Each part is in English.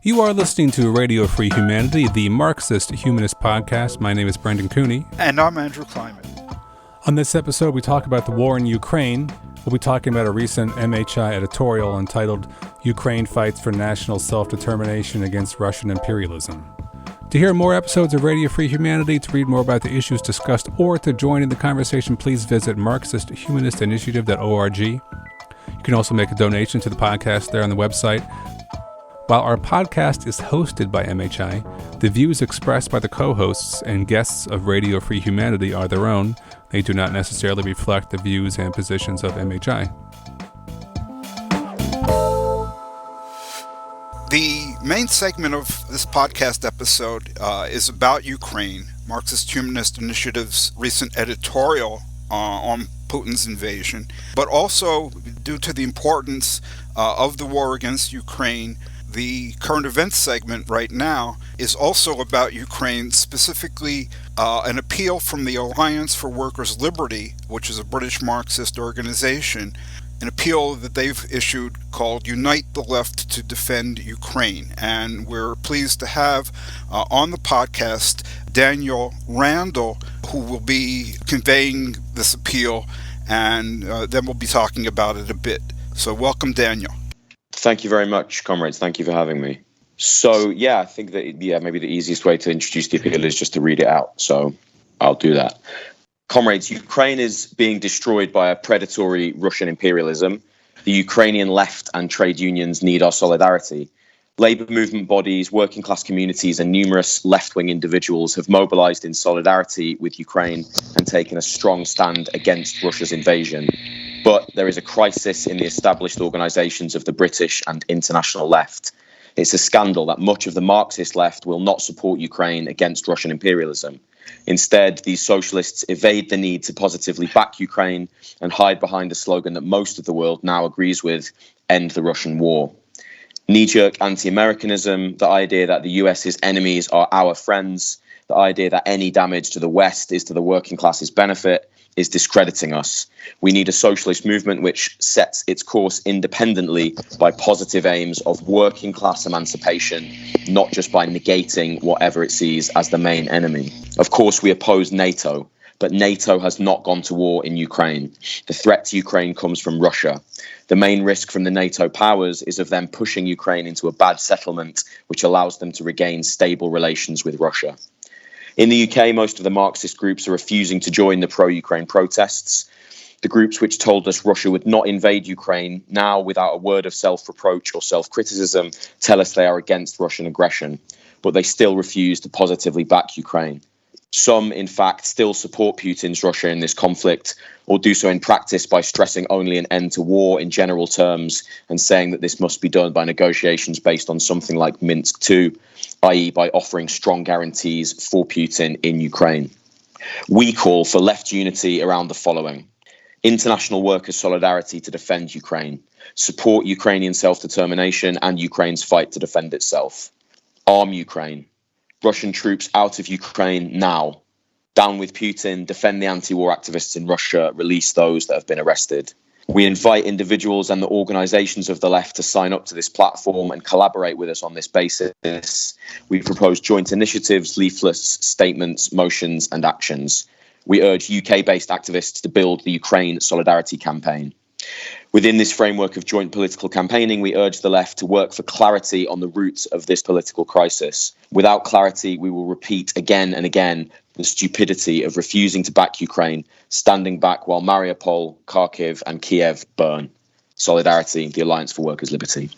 You are listening to Radio Free Humanity, the Marxist-Humanist podcast. My name is Brendan Cooney. And I'm Andrew Kleiman. On this episode, we talk about the war in Ukraine. We'll be talking about a recent MHI editorial entitled Ukraine Fights for National Self-Determination Against Russian Imperialism. To hear more episodes of Radio Free Humanity, to read more about the issues discussed, or to join in the conversation, please visit Marxist-Humanist-Initiative.org. You can also make a donation to the podcast there on the website. While our podcast is hosted by MHI, the views expressed by the co-hosts and guests of Radio Free Humanity are their own. They do not necessarily reflect the views and positions of MHI. The main segment of this podcast episode is about Ukraine, Marxist-Humanist Initiative's recent editorial on Putin's invasion, but also due to the importance of the war against Ukraine. The current events segment right now is also about Ukraine, specifically an appeal from the Alliance for Workers' Liberty, which is a British Marxist organization, an appeal that they've issued called Unite the Left to Defend Ukraine. And we're pleased to have on the podcast Daniel Randall, who will be conveying this appeal, and then we'll be talking about it a bit. So welcome, Daniel. Thank you very much, comrades. Thank you for having me. So, I think that, maybe the easiest way to introduce the appeal is just to read it out. So I'll do that. Comrades, Ukraine is being destroyed by a predatory Russian imperialism. The Ukrainian left and trade unions need our solidarity. Labour movement bodies, working class communities, and numerous left-wing individuals have mobilised in solidarity with Ukraine and taken a strong stand against Russia's invasion. But there is a crisis in the established organisations of the British and international left. It's a scandal that much of the Marxist left will not support Ukraine against Russian imperialism. Instead, these socialists evade the need to positively back Ukraine and hide behind a slogan that most of the world now agrees with: end the Russian war. Knee-jerk anti-Americanism, the idea that the US's enemies are our friends, the idea that any damage to the West is to the working class's benefit, is discrediting us. We need a socialist movement which sets its course independently by positive aims of working class emancipation, not just by negating whatever it sees as the main enemy. Of course, we oppose NATO, but NATO has not gone to war in Ukraine. The threat to Ukraine comes from Russia. The main risk from the NATO powers is of them pushing Ukraine into a bad settlement, which allows them to regain stable relations with Russia. In the UK, most of the Marxist groups are refusing to join the pro-Ukraine protests. The groups which told us Russia would not invade Ukraine now, without a word of self-reproach or self-criticism, tell us they are against Russian aggression, but they still refuse to positively back Ukraine. Some, in fact, still support Putin's Russia in this conflict, or do so in practice by stressing only an end to war in general terms and saying that this must be done by negotiations based on something like Minsk II, i.e. by offering strong guarantees for Putin in Ukraine. We call for left unity around the following: international workers' solidarity to defend Ukraine, support Ukrainian self-determination and Ukraine's fight to defend itself, arm Ukraine, Russian troops out of Ukraine now, down with Putin, defend the anti-war activists in Russia, release those that have been arrested. We invite individuals and the organisations of the left to sign up to this platform and collaborate with us on this basis. We propose joint initiatives, leaflets, statements, motions and actions. We urge UK-based activists to build the Ukraine Solidarity Campaign. Within this framework of joint political campaigning, we urge the left to work for clarity on the roots of this political crisis. Without clarity, we will repeat again and again the stupidity of refusing to back Ukraine, standing back while Mariupol, Kharkiv and Kiev burn. Solidarity, the Alliance for Workers' Liberty.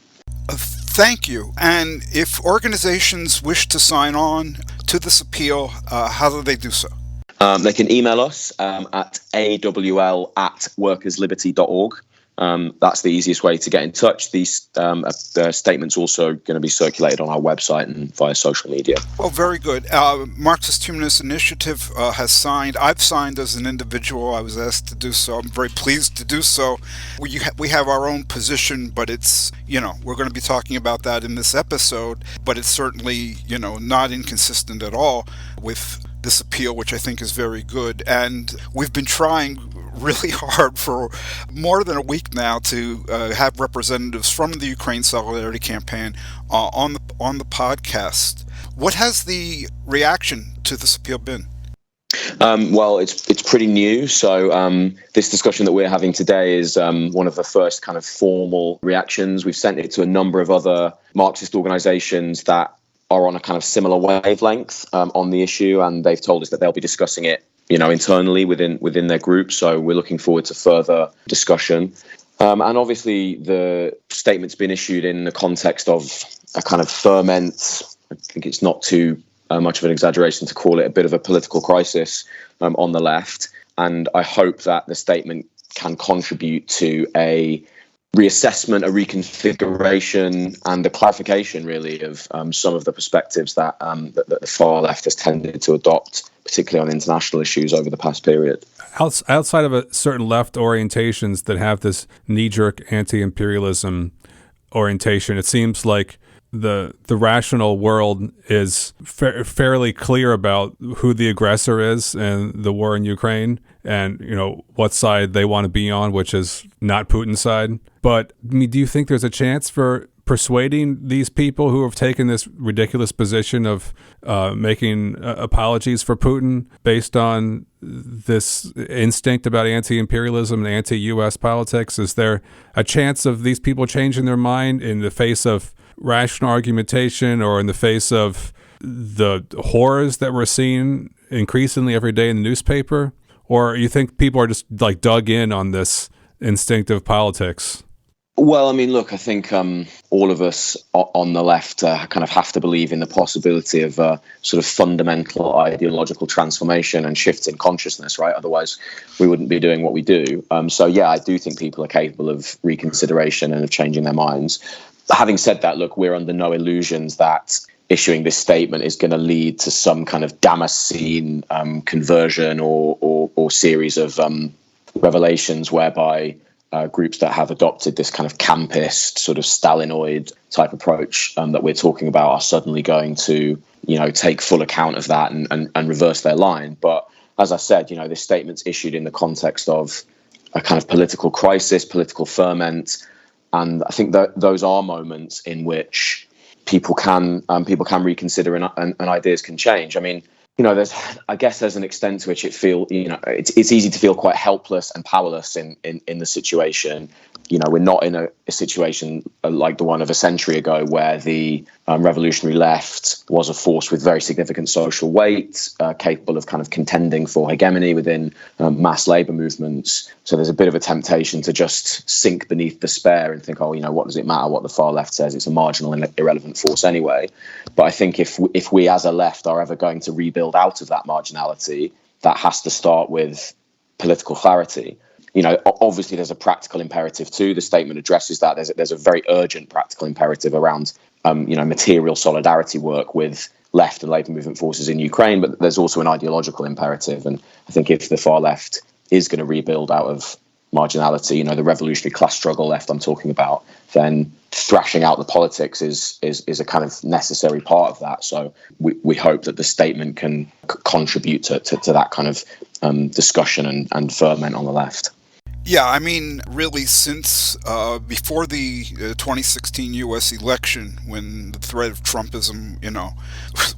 Thank you. And if organizations wish to sign on to this appeal, how do they do so? They can email us at awl@workersliberty.org. That's the easiest way to get in touch. These statements also going to be circulated on our website and via social media. Oh, very good. Marxist-Humanist Initiative has signed. I've signed as an individual. I was asked to do so. I'm very pleased to do so. We have our own position, but it's, we're going to be talking about that in this episode, but it's certainly, not inconsistent at all with this appeal, which I think is very good. And we've been trying really hard for more than a week now to have representatives from the Ukraine Solidarity Campaign on the podcast. What has the reaction to this appeal been? Well, it's pretty new. So this discussion that we're having today is one of the first kind of formal reactions. We've sent it to a number of other Marxist organizations that are on a kind of similar wavelength on the issue, and they've told us that they'll be discussing it, internally within their group. So we're looking forward to further discussion. And obviously, the statement's been issued in the context of a kind of ferment. I think it's not too much of an exaggeration to call it a bit of a political crisis on the left. And I hope that the statement can contribute to a reassessment, a reconfiguration, and a clarification, really, of some of the perspectives that the far left has tended to adopt, particularly on international issues over the past period. Outside of a certain left orientations that have this knee-jerk anti-imperialism orientation, it seems like the rational world is fairly clear about who the aggressor is in the war in Ukraine and, what side they want to be on, which is not Putin's side. But do you think there's a chance for persuading these people who have taken this ridiculous position of making apologies for Putin based on this instinct about anti-imperialism and anti-U.S. politics? Is there a chance of these people changing their mind in the face of rational argumentation or in the face of the horrors that we're seeing increasingly every day in the newspaper? Or you think people are just like dug in on this instinctive politics? Well, I mean, look, I think all of us on the left kind of have to believe in the possibility of a sort of fundamental ideological transformation and shifts in consciousness, right? Otherwise, we wouldn't be doing what we do. So, yeah, I do think people are capable of reconsideration and of changing their minds. Having said that, look, we're under no illusions that issuing this statement is going to lead to some kind of Damascene conversion or series of revelations whereby groups that have adopted this kind of campist, sort of Stalinoid type approach that we're talking about are suddenly going to, take full account of that and reverse their line. But as I said, this statement's issued in the context of a kind of political crisis, political ferment. And I think that those are moments in which people can reconsider and ideas can change. I mean, there's an extent to which it's easy to feel quite helpless and powerless in the situation. We're not in a situation like the one of a century ago where the revolutionary left was a force with very significant social weight, capable of kind of contending for hegemony within mass labor movements. So there's a bit of a temptation to just sink beneath despair and think, what does it matter what the far left says? It's a marginal and irrelevant force anyway. But I think if we as a left are ever going to rebuild out of that marginality, that has to start with political clarity. Obviously there's a practical imperative too. The statement addresses that. There's a very urgent practical imperative around, material solidarity work with left and labour movement forces in Ukraine. But there's also an ideological imperative. And I think if the far left is going to rebuild out of marginality, the revolutionary class struggle left I'm talking about, then thrashing out the politics is a kind of necessary part of that. So we hope that the statement can contribute to that kind of discussion and ferment on the left. Yeah, I mean, really, since before the 2016 U.S. election, when the threat of Trumpism,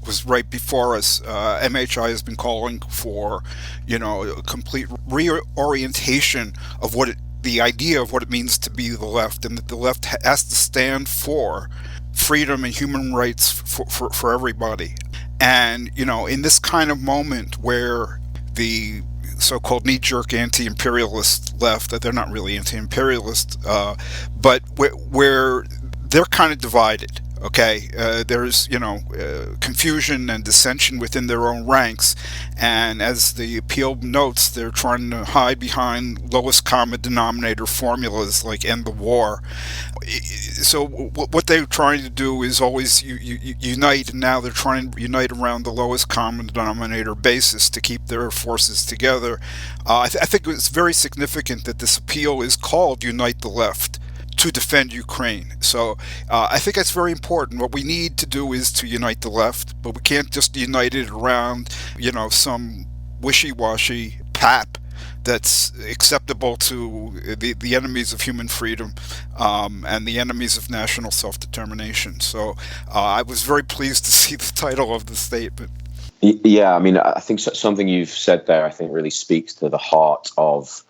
was right before us, MHI has been calling for, a complete reorientation of the idea of what it means to be the left, and that the left has to stand for freedom and human rights for everybody. And, in this kind of moment where the so-called knee-jerk anti-imperialist left, that they're not really anti-imperialist, but where they're kind of divided. Okay, there's confusion and dissension within their own ranks, and as the appeal notes, they're trying to hide behind lowest common denominator formulas like end the war. So what they're trying to do is always unite, and now they're trying to unite around the lowest common denominator basis to keep their forces together. I think it's very significant that this appeal is called Unite the Left. to defend Ukraine. So I think that's very important. What we need to do is to unite the left, but we can't just unite it around, some wishy-washy pap that's acceptable to the enemies of human freedom and the enemies of national self-determination. So I was very pleased to see the title of the statement. Yeah, I mean, I think something you've said there, I think, really speaks to the heart of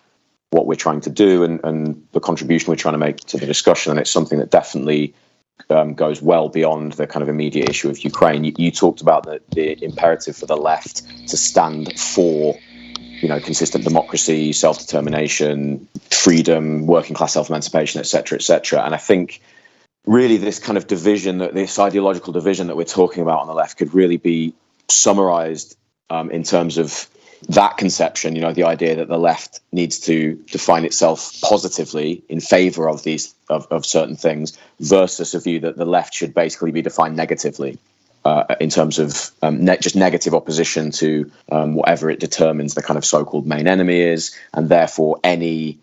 what we're trying to do and the contribution we're trying to make to the discussion. And it's something that definitely goes well beyond the kind of immediate issue of Ukraine. You talked about the imperative for the left to stand for consistent democracy, self-determination, freedom, working class self-emancipation, et cetera, and I think really this kind of division, this ideological division that we're talking about on the left, could really be summarized in terms of that conception. The idea that the left needs to define itself positively in favor of these of certain things, versus a view that the left should basically be defined negatively. In terms of just negative opposition to whatever it determines the kind of so-called main enemy is, and therefore any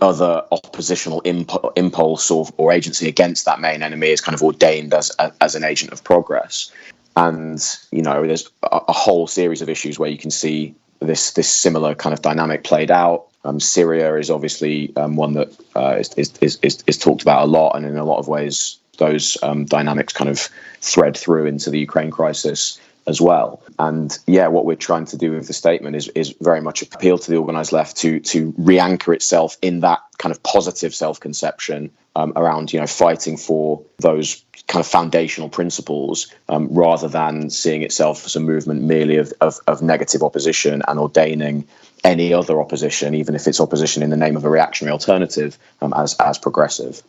other oppositional impulse or agency against that main enemy is kind of ordained as an agent of progress. And there's a whole series of issues where you can see this similar kind of dynamic played out. Syria is obviously one that is talked about a lot, and in a lot of ways those dynamics kind of thread through into the Ukraine crisis as well. And what we're trying to do with the statement is very much appeal to the organized left to re-anchor itself in that kind of positive self-conception around fighting for those kind of foundational principles, rather than seeing itself as a movement merely of negative opposition and ordaining any other opposition, even if it's opposition in the name of a reactionary alternative, as progressive.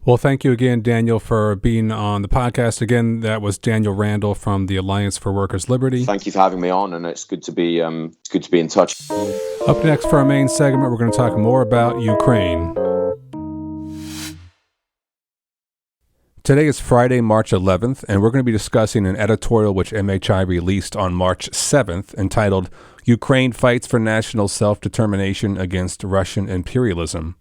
Well, thank you again, Daniel, for being on the podcast. Again, that was Daniel Randall from the Alliance for Workers' Liberty. Thank you for having me on, and it's good to be in touch. Up next for our main segment, we're going to talk more about Ukraine. Today is Friday, March 11th, and we're going to be discussing an editorial which MHI released on March 7th entitled "Ukraine Fights for National Self-Determination Against Russian Imperialism."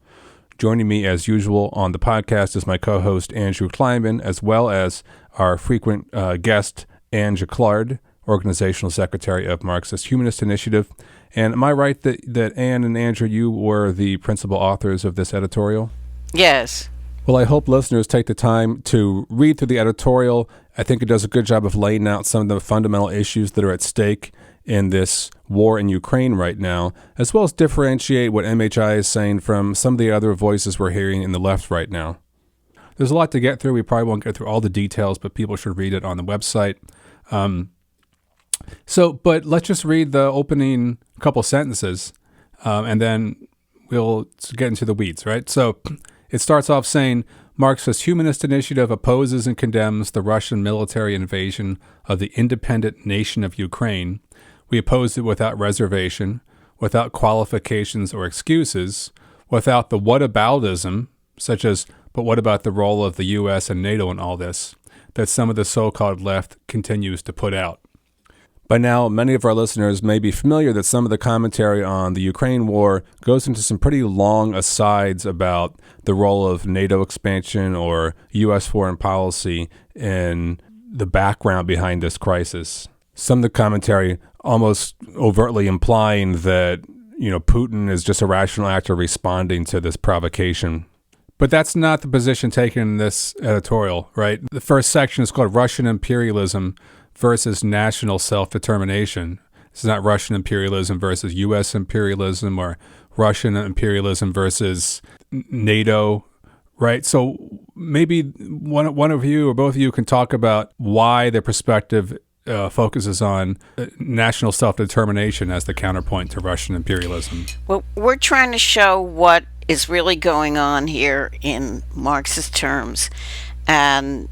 Joining me, as usual, on the podcast is my co-host, Andrew Kleinman, as well as our frequent guest, Anne Jaclard, Organizational Secretary of Marxist-Humanist Initiative. And am I right that Anne and Andrew, you were the principal authors of this editorial? Yes. Well, I hope listeners take the time to read through the editorial. I think it does a good job of laying out some of the fundamental issues that are at stake in this war in Ukraine right now, as well as differentiate what MHI is saying from some of the other voices we're hearing in the left right now. There's a lot to get through. We probably won't get through all the details, but people should read it on the website. But let's just read the opening couple sentences, and then we'll get into the weeds, right? So it starts off saying, Marxist-Humanist Initiative opposes and condemns the Russian military invasion of the independent nation of Ukraine. We oppose it without reservation, without qualifications or excuses, without the whataboutism, such as, but what about the role of the US and NATO in all this, that some of the so-called left continues to put out. By now, many of our listeners may be familiar that some of the commentary on the Ukraine war goes into some pretty long asides about the role of NATO expansion or U.S. foreign policy in the background behind this crisis. Some of the commentary almost overtly implying that, Putin is just a rational actor responding to this provocation. But that's not the position taken in this editorial, right? The first section is called Russian Imperialism versus National Self-Determination. This is not Russian imperialism versus U.S. imperialism or Russian imperialism versus NATO, right? So maybe one of you or both of you can talk about why the perspective focuses on national self-determination as the counterpoint to Russian imperialism. Well, we're trying to show what is really going on here in Marxist terms, and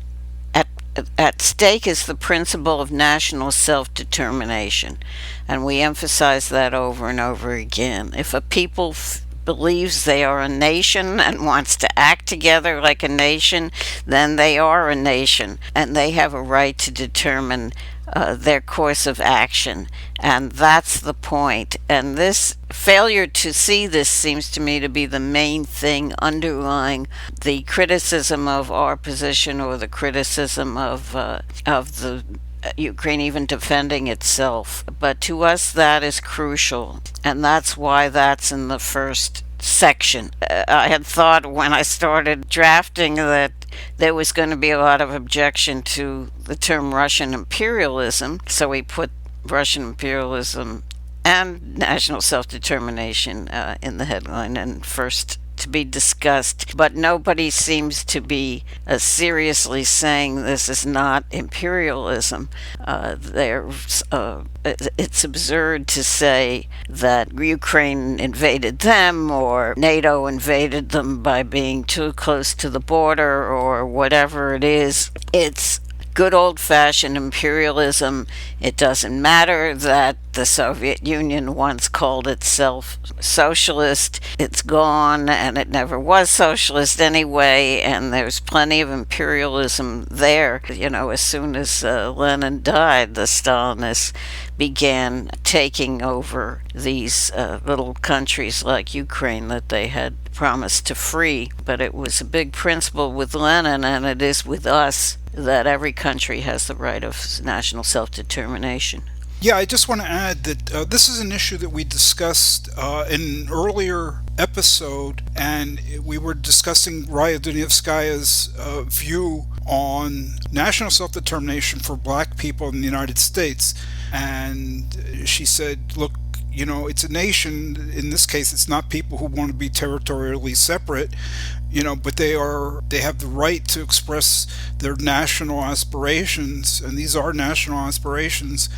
at stake is the principle of national self-determination, and we emphasize that over and over again. If a people believes they are a nation and wants to act together like a nation, then they are a nation, and they have a right to determine their course of action. And that's the point. And this failure to see this seems to me to be the main thing underlying the criticism of our position, or the criticism of the Ukraine even defending itself. But to us, that is crucial. And that's why that's in the first section. I had thought when I started drafting that there was going to be a lot of objection to the term Russian imperialism, so we put Russian imperialism and national self-determination in the headline and first to be discussed, but nobody seems to be seriously saying this is not imperialism. It's absurd to say that Ukraine invaded them, or NATO invaded them by being too close to the border, or whatever it is. It's good old-fashioned imperialism. It doesn't matter that the Soviet Union once called itself socialist. It's gone, and it never was socialist anyway, and there's plenty of imperialism there. As soon as Lenin died, the Stalinists began taking over these little countries like Ukraine that they had promised to free. But it was a big principle with Lenin, and it is with us, that every country has the right of national self-determination. Yeah, I just want to add that this is an issue that we discussed in an earlier episode, and we were discussing Raya Dunevskaya's view on national self-determination for black people in the United States. And she said, look, it's a nation. In this case, it's not people who want to be territorially separate, but they have the right to express their national aspirations, and these are national aspirations,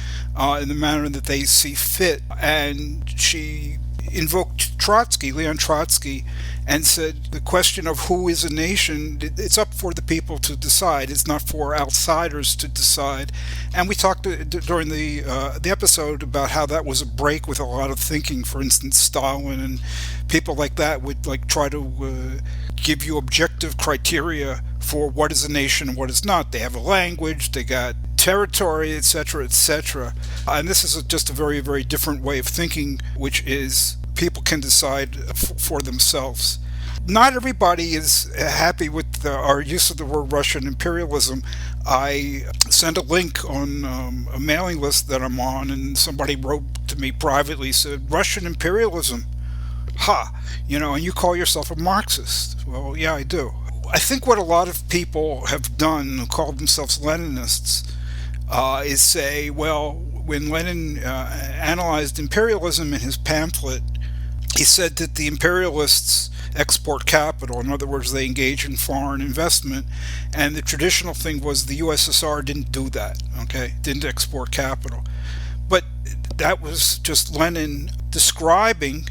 in the manner that they see fit. And she invoked Leon Trotsky, and said the question of who is a nation, it's up for the people to decide. It's not for outsiders to decide. And we talked during the episode about how that was a break with a lot of thinking. For instance, Stalin and people like that would try to give you objective criteria for what is a nation and what is not. They have a language, they got territory, etc., etc. And this is just a very, very different way of thinking, which is people can decide for themselves. Not everybody is happy with our use of the word Russian imperialism. I sent a link on a mailing list that I'm on, and somebody wrote to me privately, said, Russian imperialism? And you call yourself a Marxist. Well, yeah, I do. I think what a lot of people have done who call themselves Leninists is say, well, when Lenin analyzed imperialism in his pamphlet, he said that the imperialists export capital. In other words, they engage in foreign investment. And the traditional thing was the USSR didn't do that, didn't export capital. But that was just Lenin describing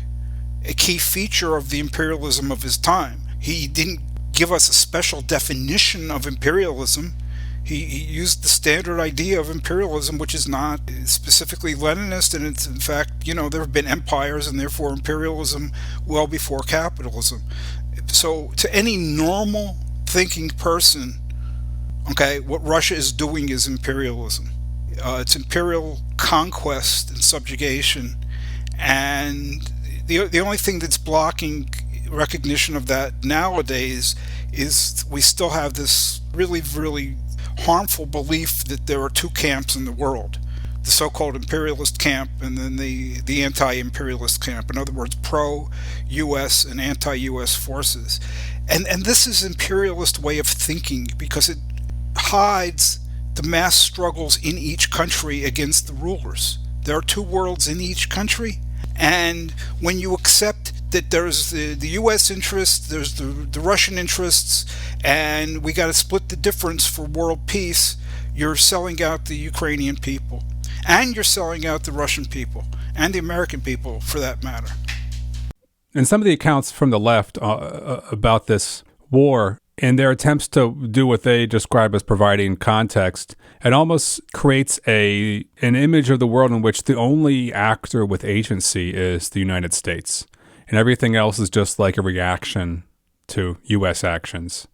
a key feature of the imperialism of his time. He didn't give us a special definition of imperialism. He used the standard idea of imperialism, which is not specifically Leninist, and it's in fact, there have been empires and therefore imperialism well before capitalism. So to any normal thinking person, what Russia is doing is imperialism. It's imperial conquest and subjugation, and the only thing that's blocking recognition of that nowadays is we still have this really, really harmful belief that there are two camps in the world, the so-called imperialist camp and then the anti-imperialist camp. In other words, pro-US and anti-US forces. And this is an imperialist way of thinking because it hides the mass struggles in each country against the rulers. There are two worlds in each country, and when you accept that there's the U.S. interests, there's the Russian interests, and we got to split the difference for world peace, you're selling out the Ukrainian people, and you're selling out the Russian people, and the American people, for that matter. And some of the accounts from the left about this war, in their attempts to do what they describe as providing context, it almost creates an image of the world in which the only actor with agency is the United States. And everything else is just like a reaction to U.S. actions.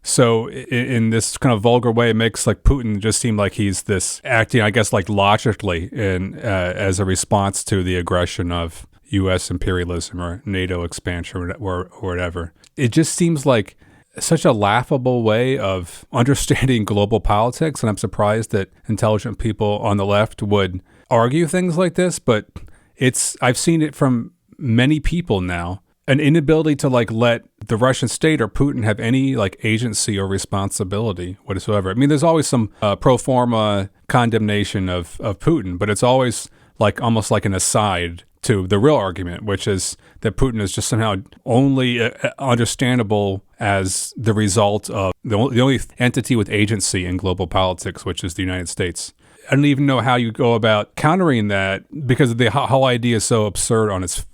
So in this kind of vulgar way, it makes like Putin just seem like he's this acting, I guess, like logically in as a response to the aggression of US imperialism or NATO expansion or whatever. It just seems like such a laughable way of understanding global politics, and I'm surprised that intelligent people on the left would argue things like this, but I've seen it from many people now. An inability to like let the Russian state or Putin have any like agency or responsibility whatsoever. I mean, there's always some pro forma condemnation of Putin, but it's always like almost like an aside to the real argument, which is that Putin is just somehow only understandable as the result of the only entity with agency in global politics, which is the United States. I don't even know how you go about countering that because the whole idea is so absurd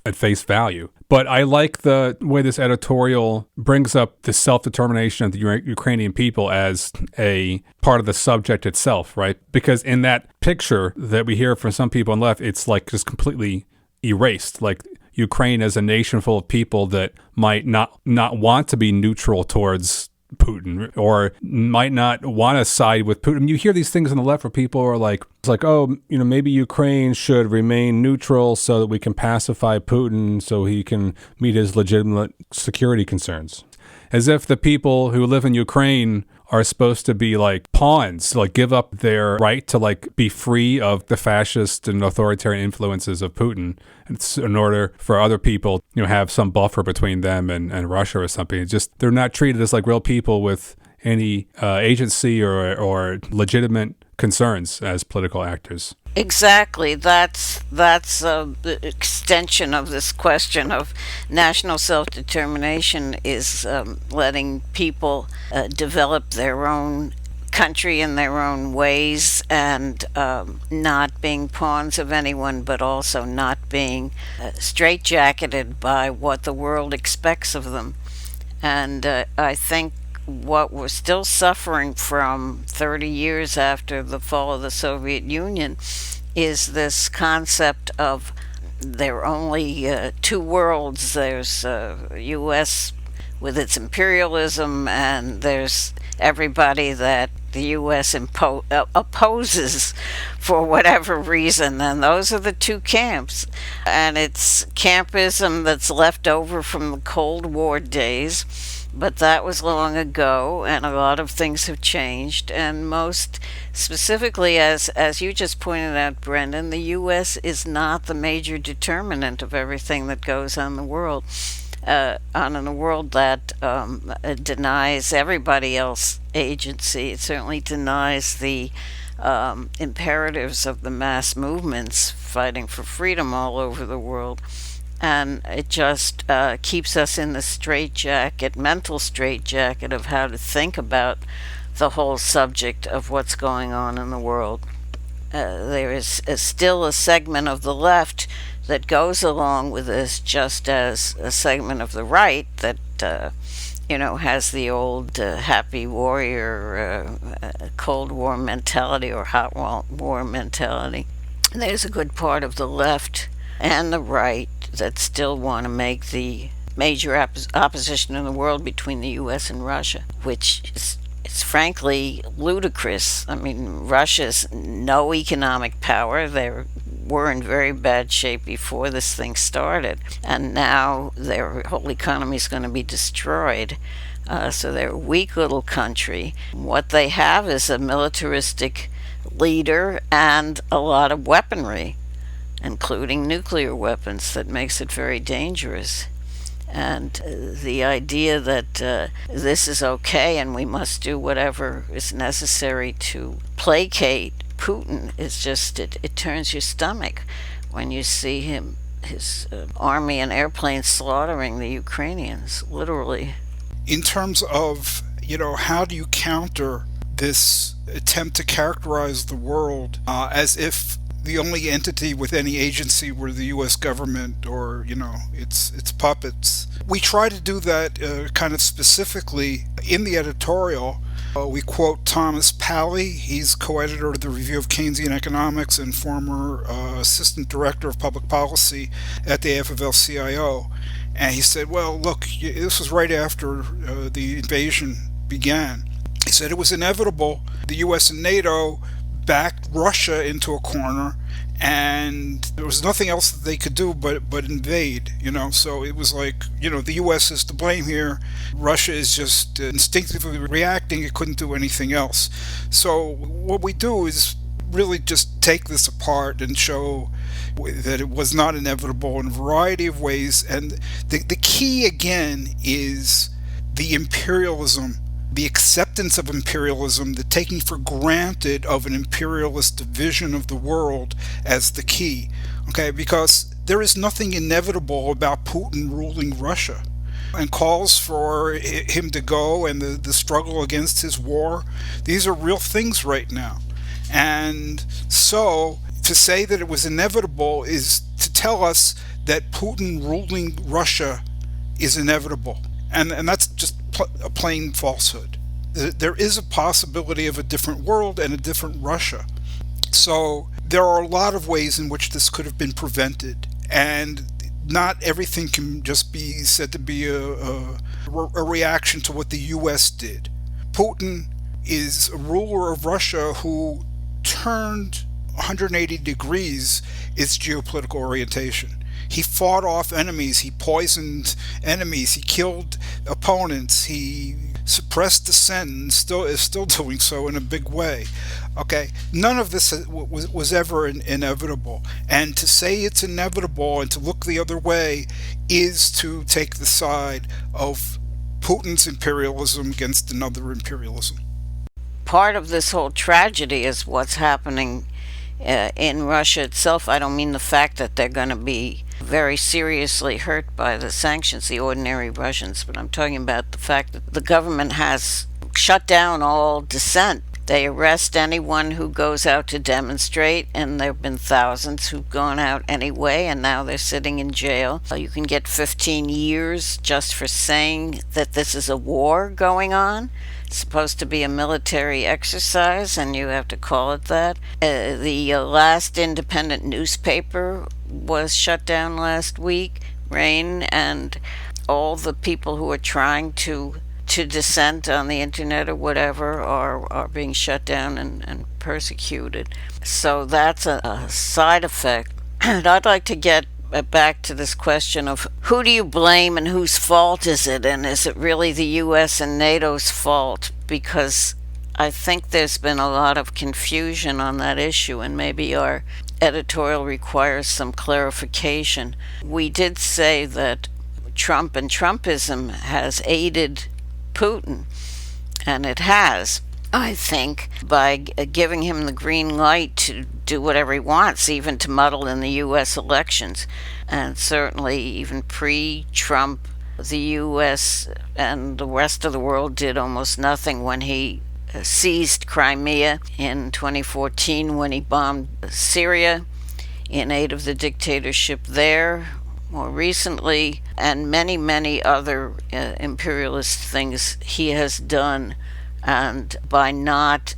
at face value. But I like the way this editorial brings up the self-determination of the Ukrainian people as a part of the subject itself, right? Because in that picture that we hear from some people on the left, it's like just completely erased. Like Ukraine as a nation full of people that might not want to be neutral towards Putin or might not want to side with Putin. I mean, you hear these things on the left where people are like, it's like, oh, maybe Ukraine should remain neutral so that we can pacify Putin so he can meet his legitimate security concerns. As if the people who live in Ukraine are supposed to be like pawns, like give up their right to like be free of the fascist and authoritarian influences of Putin in order for other people, have some buffer between them and Russia or something. It's just, they're not treated as like real people with any agency or legitimate concerns as political actors. Exactly. That's the extension of this question of national self-determination is letting people develop their own country in their own ways and not being pawns of anyone, but also not being straitjacketed by what the world expects of them. And I think what we're still suffering from 30 years after the fall of the Soviet Union is this concept of there are only two worlds. There's U.S. with its imperialism, and there's everybody that the U.S. opposes for whatever reason, and those are the two camps. And it's campism that's left over from the Cold War days, but that was long ago, and a lot of things have changed. And most specifically, as you just pointed out, Brendan, the U.S. is not the major determinant of everything that goes on in the world. On in a world that denies everybody else agency. It certainly denies the imperatives of the mass movements fighting for freedom all over the world. And it just keeps us in the mental straitjacket of how to think about the whole subject of what's going on in the world. There is still a segment of the left that goes along with this, just as a segment of the right that has the old happy warrior Cold War mentality or hot war mentality. There's a good part of the left and the right that still want to make the major opposition in the world between the U.S. and Russia, which is frankly ludicrous. I mean, Russia's no economic power. They were in very bad shape before this thing started, and now their whole economy is going to be destroyed. So they're a weak little country. What they have is a militaristic leader and a lot of weaponry, including nuclear weapons, that makes it very dangerous. And the idea that this is okay and we must do whatever is necessary to placate Putin is just, it turns your stomach when you see his army and airplanes slaughtering the Ukrainians, literally. In terms of, how do you counter this attempt to characterize the world as if the only entity with any agency were the U.S. government or, its puppets? We try to do that kind of specifically in the editorial. We quote Thomas Pally. He's co-editor of the Review of Keynesian Economics and former assistant director of public policy at the AFL-CIO. And he said, well, look, this was right after the invasion began. He said it was inevitable. The US and NATO backed Russia into a corner, and there was nothing else that they could do but invade, So it was like, the US is to blame here. Russia is just instinctively reacting. It couldn't do anything else. So what we do is really just take this apart and show that it was not inevitable in a variety of ways. And the key, again, is the imperialism, the acceptance of imperialism, the taking for granted of an imperialist vision of the world as the key. Okay, because there is nothing inevitable about Putin ruling Russia, and calls for him to go, and the struggle against his war. These are real things right now. And so to say that it was inevitable is to tell us that Putin ruling Russia is inevitable. And that's just a plain falsehood. There is a possibility of a different world and a different Russia. So there are a lot of ways in which this could have been prevented, and not everything can just be said to be a reaction to what the US did. Putin is a ruler of Russia who turned 180 degrees its geopolitical orientation. He fought off enemies, he poisoned enemies, he killed opponents, he suppressed dissent, and is still doing so in a big way. Okay, none of this was ever inevitable. And to say it's inevitable and to look the other way is to take the side of Putin's imperialism against another imperialism. Part of this whole tragedy is what's happening in Russia itself. I don't mean the fact that they're going to be very seriously hurt by the sanctions, the ordinary Russians, but I'm talking about the fact that the government has shut down all dissent. They arrest anyone who goes out to demonstrate, and there have been thousands who've gone out anyway, and now they're sitting in jail. You can get 15 years just for saying that this is a war going on. It's supposed to be a military exercise, and you have to call it that. The last independent newspaper was shut down last week, RAIN, and all the people who are trying to dissent on the internet or whatever are being shut down and persecuted. So that's a side effect. And I'd like to get back to this question of who do you blame and whose fault is it, and is it really the US and NATO's fault? Because I think there's been a lot of confusion on that issue, and maybe our editorial requires some clarification. We did say that Trump and Trumpism has aided Putin, and it has, I think, by giving him the green light to do whatever he wants, even to muddle in the U.S. elections. And certainly even pre-Trump, the U.S. and the rest of the world did almost nothing when he seized Crimea in 2014, when he bombed Syria in aid of the dictatorship there, more recently, and many, many other imperialist things he has done. And by not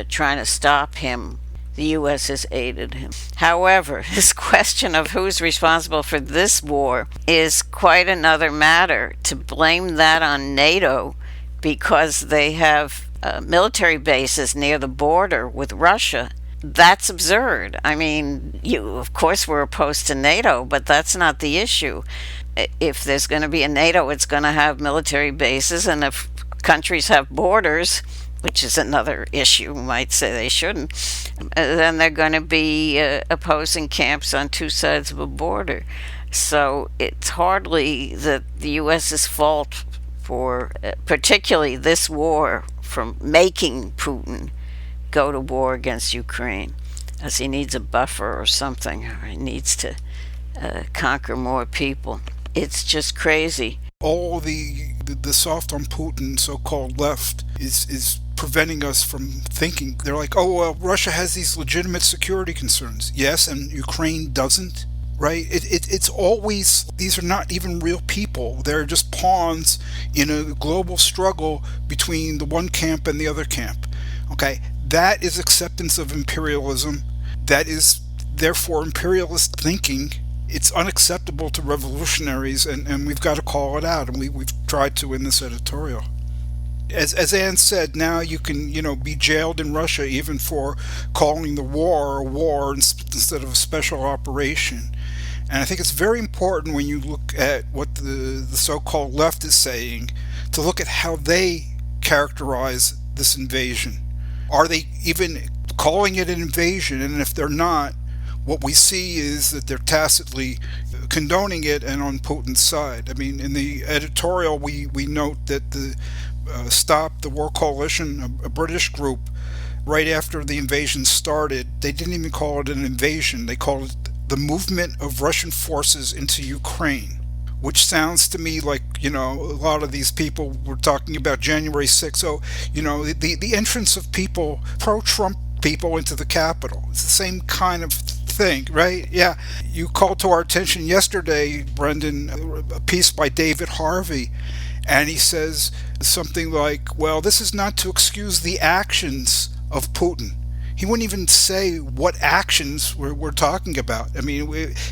trying to stop him, the U.S. has aided him. However, this question of who's responsible for this war is quite another matter. To blame that on NATO because they have military bases near the border with Russia, that's absurd. I mean, of course we're opposed to NATO, but that's not the issue. If there's going to be a NATO, it's going to have military bases, and if countries have borders, which is another issue, we might say they shouldn't, then they're going to be opposing camps on two sides of a border. So it's hardly the U.S.'s fault for particularly this war, from making Putin go to war against Ukraine, as he needs a buffer or something, or he needs to conquer more people. It's just crazy. All the soft on Putin so-called left is preventing us from thinking. They're like, oh, well, Russia has these legitimate security concerns. Yes, and Ukraine doesn't, right? It's always, these are not even real people. They're just pawns in a global struggle between the one camp and the other camp. Okay, that is acceptance of imperialism. That is, therefore, imperialist thinking. It's unacceptable to revolutionaries, and we've got to call it out, and we've tried to in this editorial. as Anne said, now you can, be jailed in Russia even for calling the war a war instead of a special operation. And I think it's very important when you look at what the so-called left is saying to look at how they characterize this invasion. Are they even calling it an invasion? And if they're not, what we see is that they're tacitly condoning it and on Putin's side. I mean, in the editorial, we note that the Stop the War Coalition, a British group, right after the invasion started, they didn't even call it an invasion. They called it the movement of Russian forces into Ukraine, which sounds to me like, a lot of these people were talking about January 6th. So, the entrance of people, pro-Trump people into the Capitol. It's the same kind of thing, right? Yeah. You called to our attention yesterday, Brendan, a piece by David Harvey, and he says something like, well, this is not to excuse the actions of Putin. He wouldn't even say what actions we're talking about. I mean,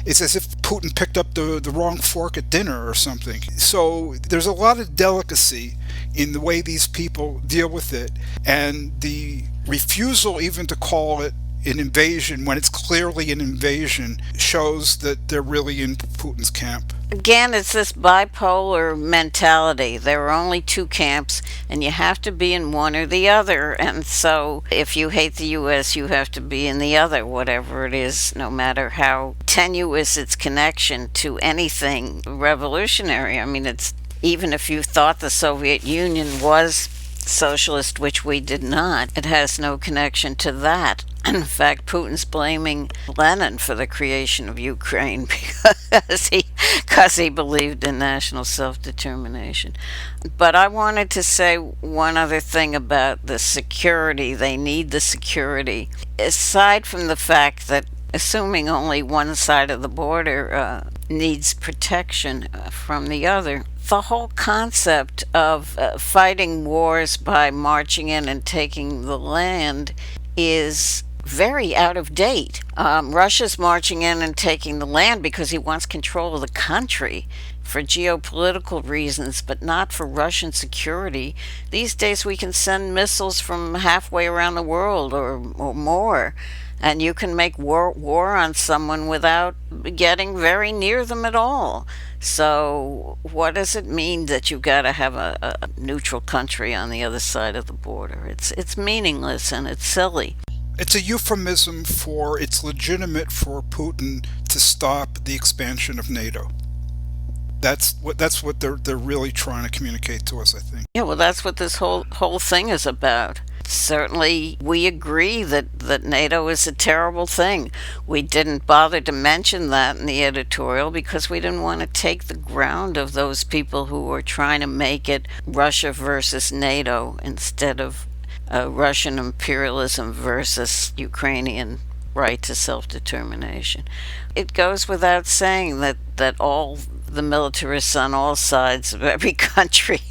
it's as if Putin picked up the wrong fork at dinner or something. So there's a lot of delicacy in the way these people deal with it, and the refusal even to call it an invasion when it's clearly an invasion shows that they're really in Putin's camp. Again, it's this bipolar mentality. There are only two camps, and you have to be in one or the other. And so if you hate the U.S., you have to be in the other, whatever it is, no matter how tenuous its connection to anything revolutionary. I mean, it's even if you thought the Soviet Union was socialist, which we did not, it has no connection to that. In fact, Putin's blaming Lenin for the creation of Ukraine because he believed in national self-determination. But I wanted to say one other thing about the security. They need the security. Aside from the fact that assuming only one side of the border needs protection from the other, the whole concept of fighting wars by marching in and taking the land is very out of date. Russia's marching in and taking the land because he wants control of the country for geopolitical reasons, but not for Russian security. These days we can send missiles from halfway around the world or more, and you can make war on someone without getting very near them at all. So what does it mean that you've got to have a neutral country on the other side of the border? It's meaningless and it's silly. It's a euphemism for it's legitimate for Putin to stop the expansion of NATO. That's what they're really trying to communicate to us, I think. Yeah, well, that's what this whole thing is about. Certainly, we agree that NATO is a terrible thing. We didn't bother to mention that in the editorial because we didn't want to take the ground of those people who were trying to make it Russia versus NATO instead of Russian imperialism versus Ukrainian right to self-determination. It goes without saying that all the militarists on all sides of every country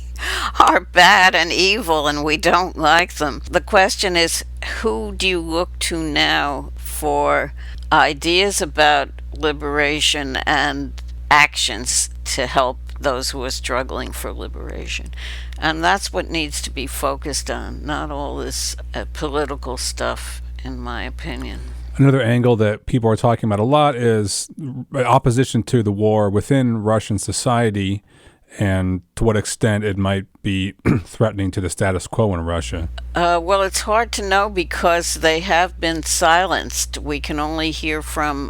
are bad and evil and we don't like them. The question is, who do you look to now for ideas about liberation and actions to help those who are struggling for liberation? And that's what needs to be focused on, not all this political stuff, in my opinion. Another angle that people are talking about a lot is opposition to the war within Russian society and to what extent it might be threatening to the status quo in Russia. Well, it's hard to know because they have been silenced. We can only hear from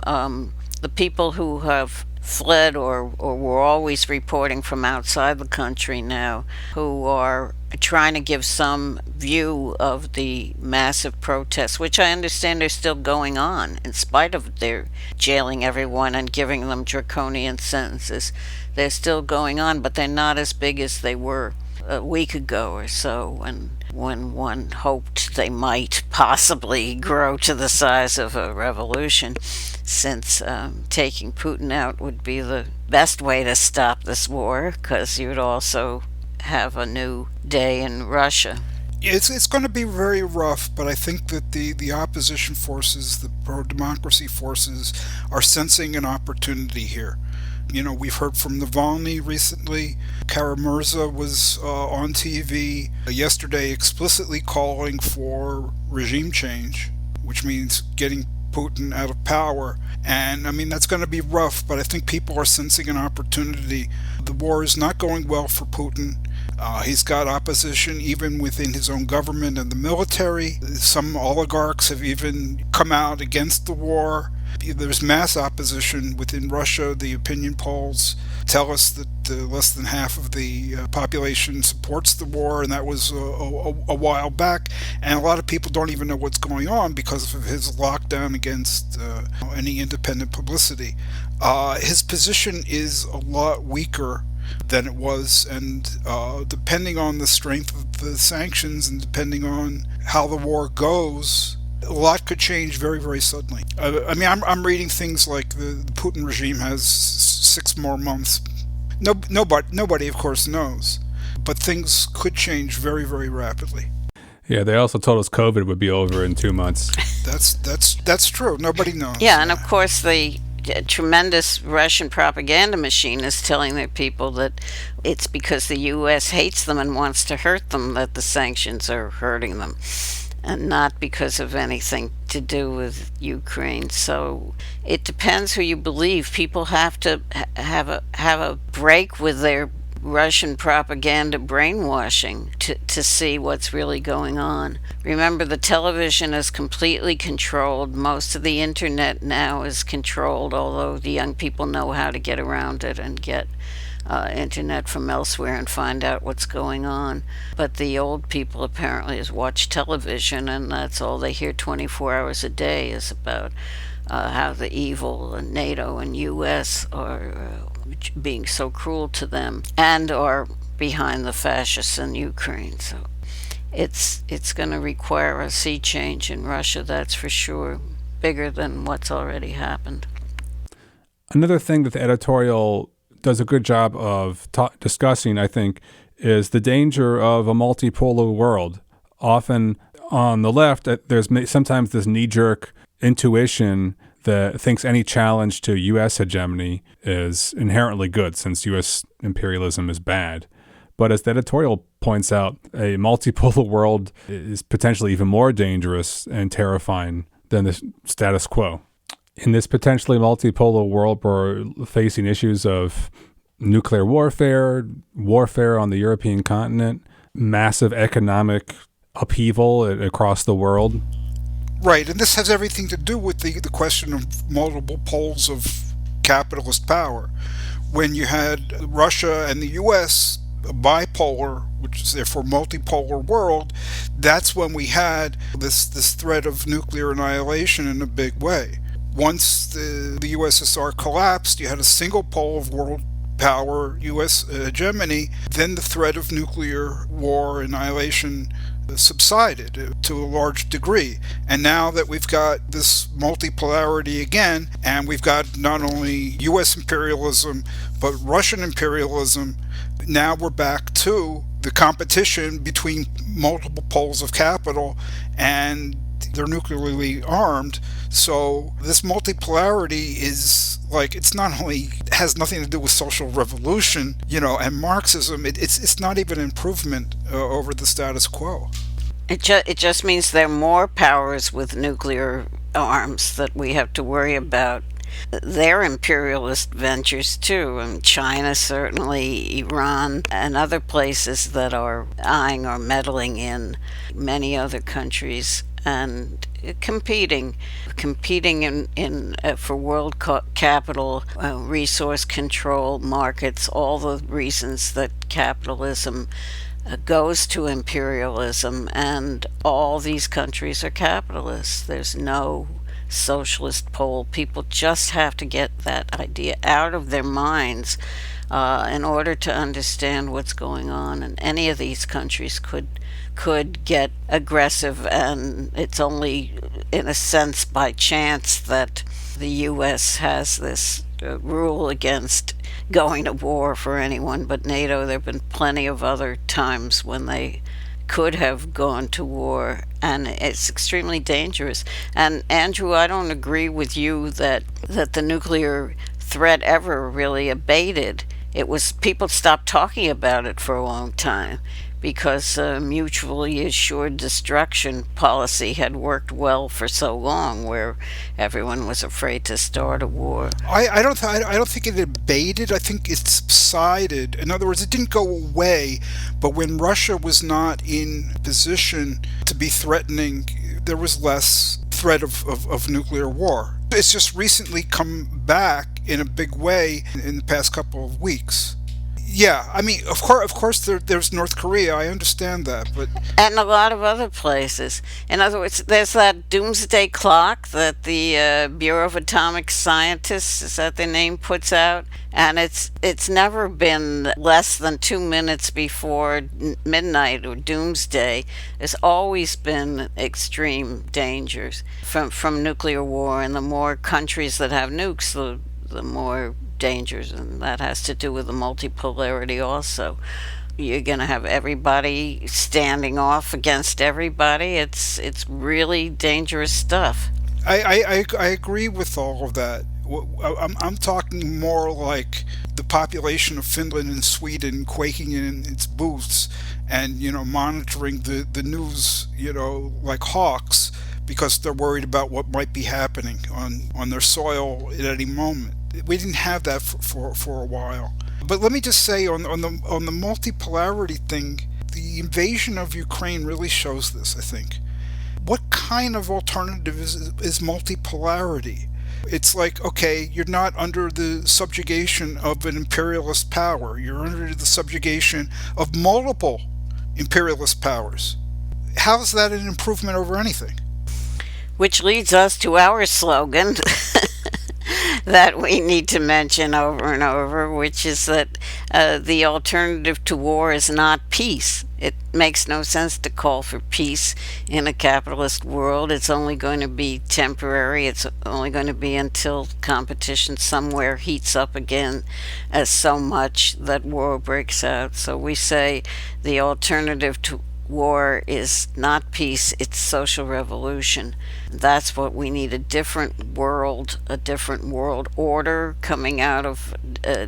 the people who have fled or were always reporting from outside the country now, who are trying to give some view of the massive protests, which I understand are still going on in spite of their jailing everyone and giving them draconian sentences. They're still going on, but they're not as big as they were a week ago or so, and when one hoped they might possibly grow to the size of a revolution, since taking Putin out would be the best way to stop this war, because you'd also have a new day in Russia. It's going to be very rough, but I think that the opposition forces, the pro-democracy forces, are sensing an opportunity here. We've heard from Navalny recently. Kara-Murza was on TV yesterday explicitly calling for regime change, which means getting Putin out of power. And that's going to be rough, but I think people are sensing an opportunity. The war is not going well for Putin. He's got opposition even within his own government and the military. Some oligarchs have even come out against the war. There's mass opposition within Russia. The opinion polls tell us that less than half of the population supports the war, and that was a while back. And a lot of people don't even know what's going on because of his lockdown against any independent publicity. His position is a lot weaker than it was, and depending on the strength of the sanctions and depending on how the war goes, a lot could change very, very suddenly. I'm reading things like the Putin regime has 6 more months. Nobody, of course, knows, but things could change very, very rapidly. Yeah, they also told us COVID would be over in 2 months. That's true. Nobody knows. Yeah, and of course the tremendous Russian propaganda machine is telling their people that it's because the U.S. hates them and wants to hurt them that the sanctions are hurting them, and not because of anything to do with Ukraine. So it depends who you believe. People have to have a break with their Russian propaganda brainwashing to see what's really going on. Remember, the television is completely controlled. Most of the internet now is controlled, although the young people know how to get around it and get internet from elsewhere and find out what's going on. But the old people apparently just watch television, and that's all they hear 24 hours a day is about how the evil NATO and US are being so cruel to them and are behind the fascists in Ukraine. So it's going to require a sea change in Russia, that's for sure, bigger than what's already happened. Another thing that the editorial does a good job of discussing, I think, is the danger of a multipolar world. Often on the left, there's sometimes this knee-jerk intuition that thinks any challenge to U.S. hegemony is inherently good, since U.S. imperialism is bad. But as the editorial points out, a multipolar world is potentially even more dangerous and terrifying than the status quo. In this potentially multipolar world, we're facing issues of nuclear warfare, warfare on the European continent, massive economic upheaval across the world. Right, and this has everything to do with the question of multiple poles of capitalist power. When you had Russia and the US, a bipolar, which is therefore multipolar world, that's when we had this threat of nuclear annihilation in a big way. Once the USSR collapsed, you had a single pole of world power, US hegemony, then the threat of nuclear war annihilation subsided to a large degree. And now that we've got this multipolarity again, and we've got not only US imperialism, but Russian imperialism, now we're back to the competition between multiple poles of capital, and they're nuclearly armed. So this multipolarity is like, it's not only has nothing to do with social revolution, and Marxism, it's not even an improvement over the status quo. It just means there are more powers with nuclear arms that we have to worry about. They're imperialist ventures too, and China certainly, Iran, and other places that are eyeing or meddling in many other countries and competing in for world capital, resource control, markets, all the reasons that capitalism goes to imperialism, and all these countries are capitalists. There's no socialist pole. People just have to get that idea out of their minds in order to understand what's going on. And any of these countries could get aggressive, and it's only in a sense by chance that the U.S. has this rule against going to war for anyone but NATO. There have been plenty of other times when they could have gone to war, and it's extremely dangerous. And Andrew, I don't agree with you that the nuclear threat ever really abated. It was people stopped talking about it for a long time because mutually assured destruction policy had worked well for so long, where everyone was afraid to start a war. I don't think it abated. I think it subsided. In other words, it didn't go away, but when Russia was not in position to be threatening, there was less threat of nuclear war. It's just recently come back in a big way in the past couple of weeks. Yeah, I mean, of course, there's North Korea. I understand that, but and a lot of other places. In other words, there's that doomsday clock that the Bureau of Atomic Scientists, is that the name, puts out, and it's never been less than 2 minutes before midnight or doomsday. There's always been extreme dangers from nuclear war, and the more countries that have nukes, the more dangers, and that has to do with the multipolarity also. You're going to have everybody standing off against everybody. It's really dangerous stuff. I agree with all of that. I'm talking more like the population of Finland and Sweden quaking in its boots and, monitoring the news, like hawks, because they're worried about what might be happening on their soil at any moment. We didn't have that for a while. But let me just say on the multipolarity thing, the invasion of Ukraine really shows this, I think. What kind of alternative is multipolarity? It's like, okay, you're not under the subjugation of an imperialist power. You're under the subjugation of multiple imperialist powers. How is that an improvement over anything? Which leads us to our slogan that we need to mention over and over, which is that the alternative to war is not peace. It makes no sense to call for peace in a capitalist world. It's only going to be temporary. It's only going to be until competition somewhere heats up again so much that war breaks out. So we say the alternative to war is not peace, it's social revolution. That's what we need, a different world order coming out of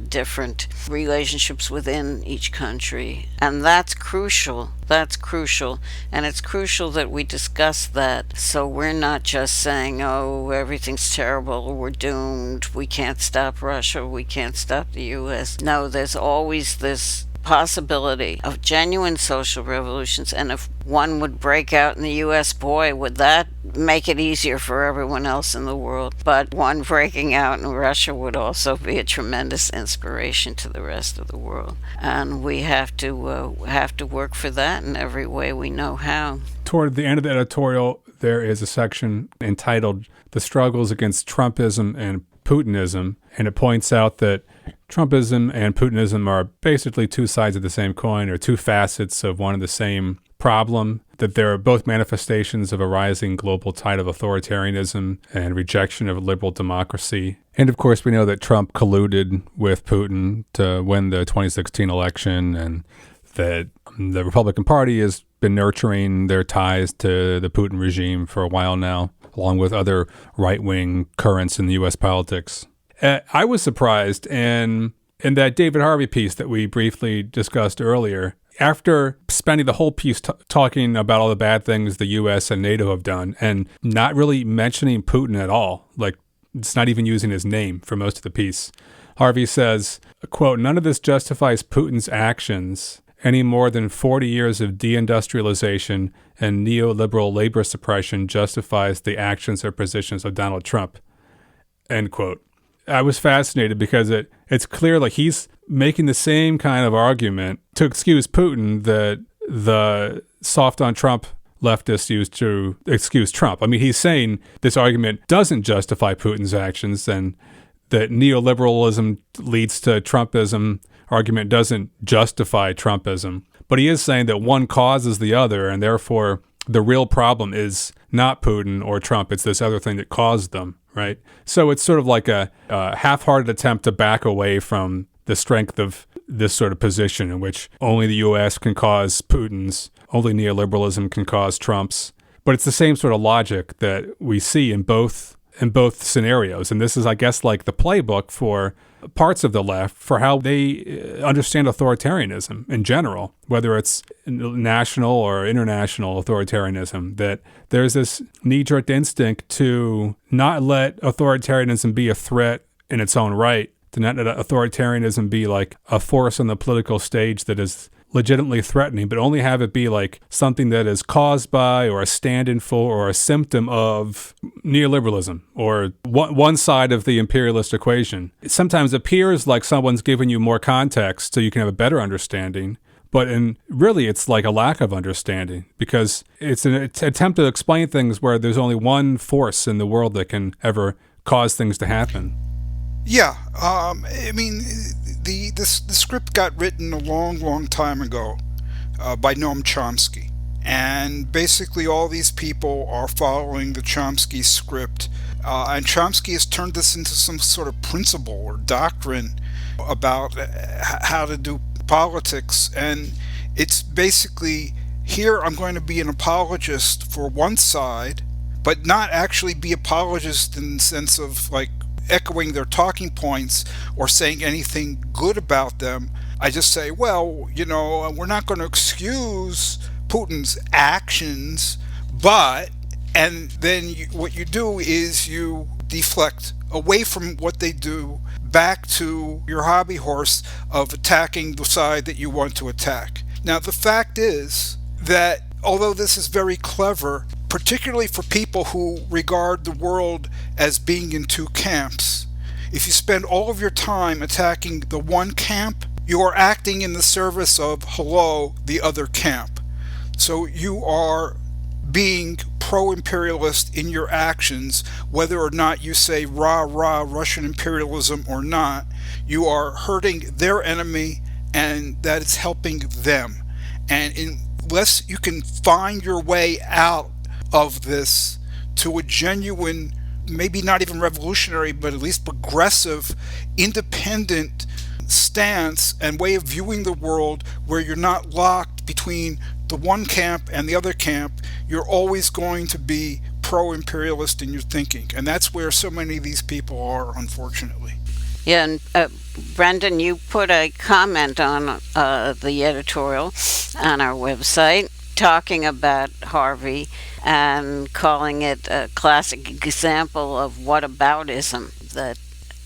different relationships within each country. And that's crucial. And it's crucial that we discuss that, so we're not just saying, oh, everything's terrible, we're doomed, we can't stop Russia, we can't stop the US. No, there's always this possibility of genuine social revolutions, and if one would break out in the US, boy, would that make it easier for everyone else in the world. But one breaking out in Russia would also be a tremendous inspiration to the rest of the world, and we have to work for that in every way we know how. Toward the end of the editorial, there is a section entitled "The Struggles Against Trumpism and Putinism," and it points out that Trumpism and Putinism are basically two sides of the same coin, or two facets of one and the same problem, that they're both manifestations of a rising global tide of authoritarianism and rejection of liberal democracy. And of course, we know that Trump colluded with Putin to win the 2016 election, and that the Republican Party has been nurturing their ties to the Putin regime for a while now, along with other right-wing currents in the U.S. politics. I was surprised in that David Harvey piece that we briefly discussed earlier. After spending the whole piece talking about all the bad things the US and NATO have done and not really mentioning Putin at all, like it's not even using his name for most of the piece, Harvey says, quote, "None of this justifies Putin's actions any more than 40 years of deindustrialization and neoliberal labor suppression justifies the actions or positions of Donald Trump," end quote. I was fascinated because it's clear like he's making the same kind of argument to excuse Putin that the soft on Trump leftists used to excuse Trump. I mean, he's saying this argument doesn't justify Putin's actions, and that neoliberalism leads to Trumpism argument doesn't justify Trumpism. But he is saying that one causes the other, and therefore the real problem is not Putin or Trump, it's this other thing that caused them, right? So it's sort of like a half-hearted attempt to back away from the strength of this sort of position in which only the U.S. can cause Putin's, only neoliberalism can cause Trump's. But it's the same sort of logic that we see in both in both scenarios. And this is, I guess, like the playbook for parts of the left for how they understand authoritarianism in general, whether it's national or international authoritarianism, that there's this knee-jerk instinct to not let authoritarianism be a threat in its own right, to not let authoritarianism be like a force on the political stage that is legitimately threatening, but only have it be like something that is caused by or a stand-in for or a symptom of neoliberalism or one side of the imperialist equation. It sometimes appears like someone's giving you more context so you can have a better understanding, but really it's like a lack of understanding, because it's an attempt to explain things where there's only one force in the world that can ever cause things to happen. Yeah, I mean, the script got written a long time ago by Noam Chomsky, and basically all these people are following the Chomsky script, and Chomsky has turned this into some sort of principle or doctrine about how to do politics, and it's basically, here I'm going to be an apologist for one side, but not actually be apologist in the sense of like echoing their talking points or saying anything good about them. I just say, well, you know, we're not going to excuse Putin's actions, but, and then what you do is you deflect away from what they do back to your hobby horse of attacking the side that you want to attack. Now, the fact is that although this is very clever, particularly for people who regard the world as being in two camps, if you spend all of your time attacking the one camp, you are acting in the service of, hello, the other camp. So you are being pro-imperialist in your actions, whether or not you say rah rah Russian imperialism or not. You are hurting their enemy, and that is helping them. And unless you can find your way out of this to a genuine, maybe not even revolutionary, but at least progressive, independent stance and way of viewing the world, where you're not locked between the one camp and the other camp, you're always going to be pro-imperialist in your thinking. And that's where so many of these people are, unfortunately. Yeah, and Brendan, you put a comment on the editorial on our website talking about Harvey and calling it a classic example of whataboutism that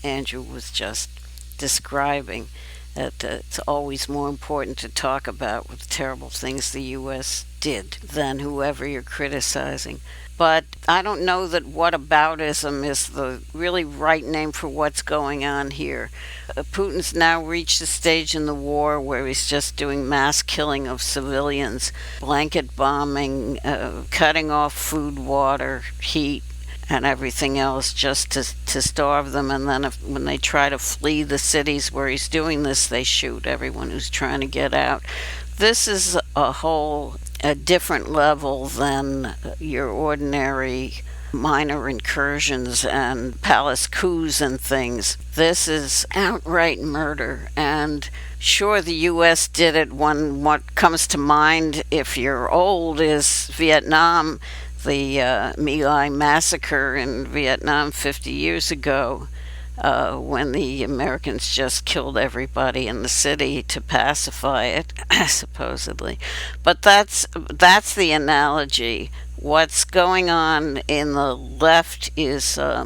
Andrew was just describing, that it's always more important to talk about what terrible things the U.S. did than whoever you're criticizing. But I don't know that whataboutism is the really right name for what's going on here. Putin's now reached a stage in the war where he's just doing mass killing of civilians, blanket bombing, cutting off food, water, heat, and everything else just to starve them. And then when they try to flee the cities where he's doing this, they shoot everyone who's trying to get out. This is a different level than your ordinary minor incursions and palace coups and things. This is outright murder. And sure, the U.S. did it when what comes to mind, if you're old, is Vietnam, the My Lai massacre in Vietnam 50 years ago, when the Americans just killed everybody in the city to pacify it, supposedly. But that's the analogy. What's going on in the left is a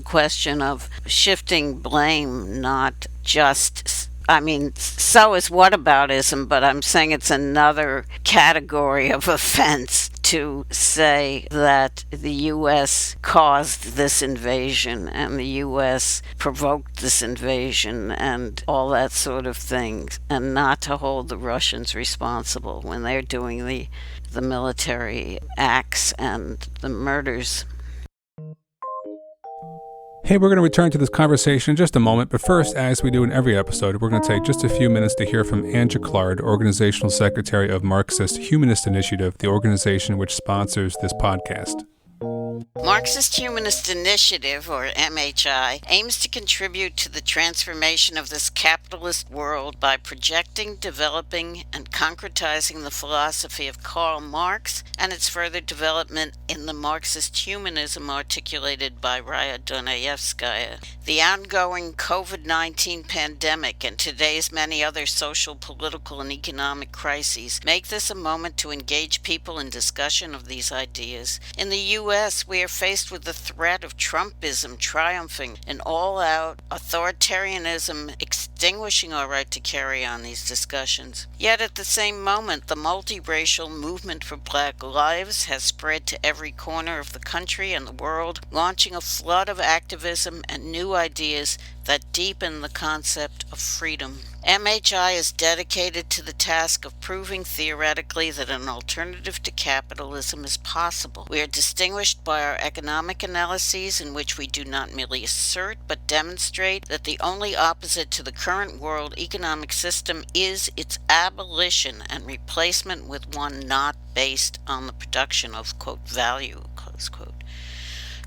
question of shifting blame, not just. I mean, so is whataboutism, but I'm saying it's another category of offense to say that the U.S. caused this invasion and the U.S. provoked this invasion and all that sort of thing, and not to hold the Russians responsible when they're doing the military acts and the murders. Hey, we're going to return to this conversation in just a moment, but first, as we do in every episode, we're going to take just a few minutes to hear from Anne Jaclard, Organizational Secretary of Marxist-Humanist Initiative, the organization which sponsors this podcast. Marxist-Humanist Initiative, or MHI, aims to contribute to the transformation of this capitalist world by projecting, developing, and concretizing the philosophy of Karl Marx and its further development in the Marxist humanism articulated by Raya Dunayevskaya. The ongoing COVID-19 pandemic and today's many other social, political, and economic crises make this a moment to engage people in discussion of these ideas. In the U.S., we are faced with the threat of Trumpism triumphing and all-out authoritarianism extinguishing our right to carry on these discussions. Yet at the same moment, the multiracial movement for Black lives has spread to every corner of the country and the world, launching a flood of activism and new ideas that deepen the concept of freedom. MHI is dedicated to the task of proving theoretically that an alternative to capitalism is possible. We are distinguished by our economic analyses in which we do not merely assert but demonstrate that the only opposite to the current world economic system is its abolition and replacement with one not based on the production of, quote, value, close quote.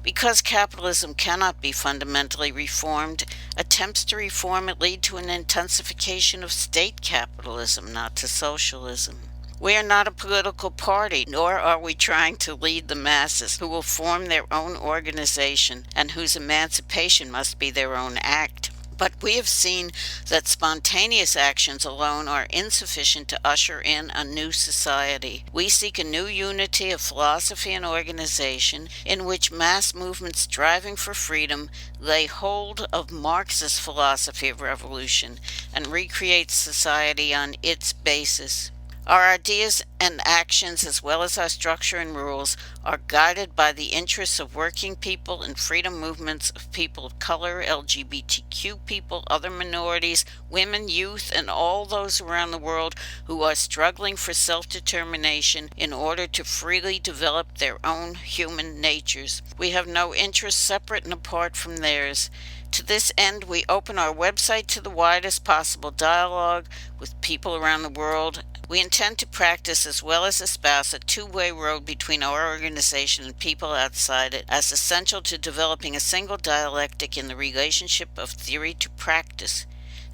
Because capitalism cannot be fundamentally reformed, attempts to reform it lead to an intensification of state capitalism, not to socialism. We are not a political party, nor are we trying to lead the masses who will form their own organization and whose emancipation must be their own act. But we have seen that spontaneous actions alone are insufficient to usher in a new society. We seek a new unity of philosophy and organization in which mass movements striving for freedom lay hold of Marxist philosophy of revolution and recreate society on its basis. Our ideas and actions, as well as our structure and rules, are guided by the interests of working people and freedom movements of people of color, LGBTQ people, other minorities, women, youth, and all those around the world who are struggling for self-determination in order to freely develop their own human natures. We have no interests separate and apart from theirs. To this end, we open our website to the widest possible dialogue with people around the world. We intend to practice as well as espouse a two-way road between our organization and people outside it as essential to developing a single dialectic in the relationship of theory to practice,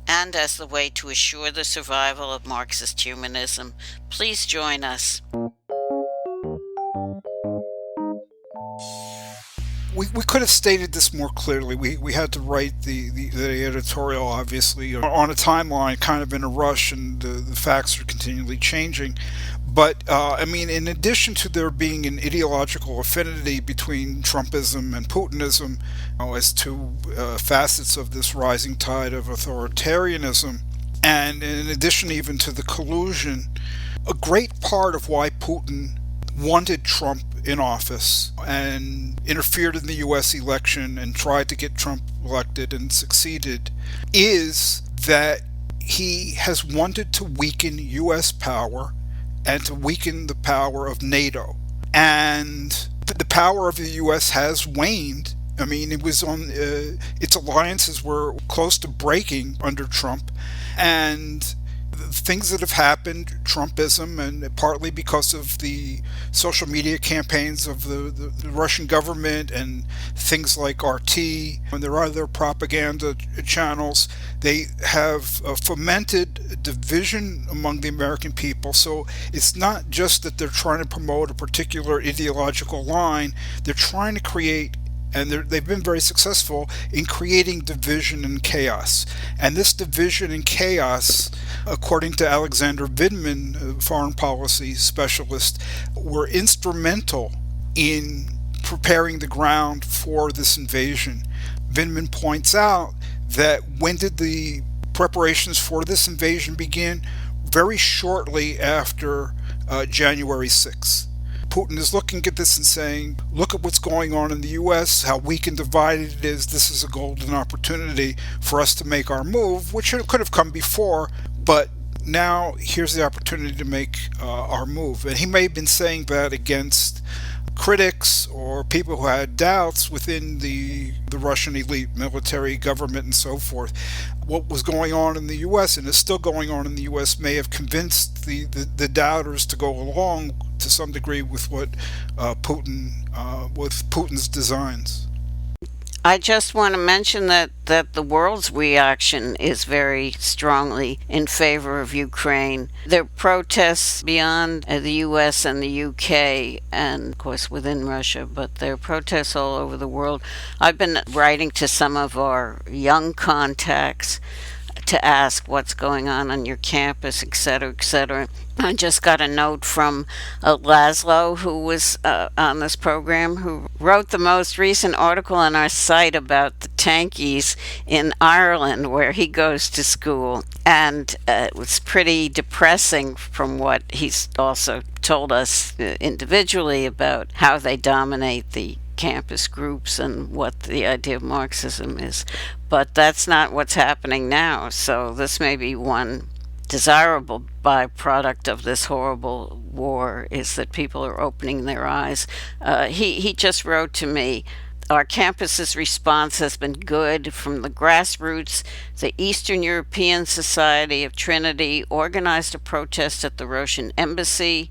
and as the way to assure the survival of Marxist humanism. Please join us. We could have stated this more clearly. We had to write the editorial, obviously, on a timeline, kind of in a rush, and the facts are continually changing. But, in addition to there being an ideological affinity between Trumpism and Putinism, as two facets of this rising tide of authoritarianism, and in addition even to the collusion, a great part of why Putin wanted Trump in office and interfered in the US election and tried to get Trump elected and succeeded is that he has wanted to weaken US power and to weaken the power of NATO. And the power of the US has waned. It was on its alliances were close to breaking under Trump, and things that have happened, Trumpism, and partly because of the social media campaigns of the Russian government and things like RT and their other propaganda channels, they have fomented division among the American people. So it's not just that they're trying to promote a particular ideological line, they're trying to create, and they've been very successful in creating division and chaos. And this division and chaos, according to Alexander Vindman, a foreign policy specialist, were instrumental in preparing the ground for this invasion. Vindman points out that when did the preparations for this invasion begin? Very shortly after January 6th. Putin is looking at this and saying, look at what's going on in the US, how weak and divided it is. This is a golden opportunity for us to make our move, which could have come before, but now here's the opportunity to make our move. And he may have been saying that against critics or or people who had doubts within the Russian elite military government and so forth, what was going on in the U.S. and is still going on in the U.S. may have convinced the doubters to go along to some degree with what with Putin's designs. I just want to mention that the world's reaction is very strongly in favor of Ukraine. There are protests beyond the US and the UK, and of course within Russia, but there are protests all over the world. I've been writing to some of our young contacts to ask what's going on your campus, etc., etc. I just got a note from Laszlo, who was on this program, who wrote the most recent article on our site about the tankies in Ireland, where he goes to school. And it was pretty depressing from what he's also told us individually about how they dominate the campus groups and what the idea of Marxism is. But that's not what's happening now. So this may be one desirable byproduct of this horrible war, is that people are opening their eyes. He just wrote to me, our campus's response has been good. From the grassroots, the Eastern European Society of Trinity organized a protest at the Russian embassy.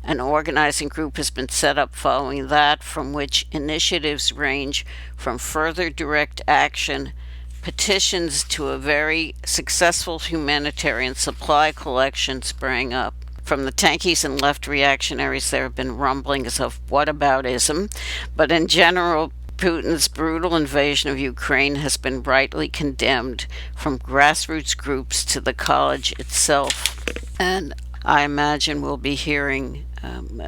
An organizing group has been set up following that, from which initiatives range from further direct action, petitions, to a very successful humanitarian supply collection sprang up. From the tankies and left reactionaries, there have been rumblings of whataboutism, but in general, Putin's brutal invasion of Ukraine has been rightly condemned, from grassroots groups to the college itself. And I imagine we'll be hearing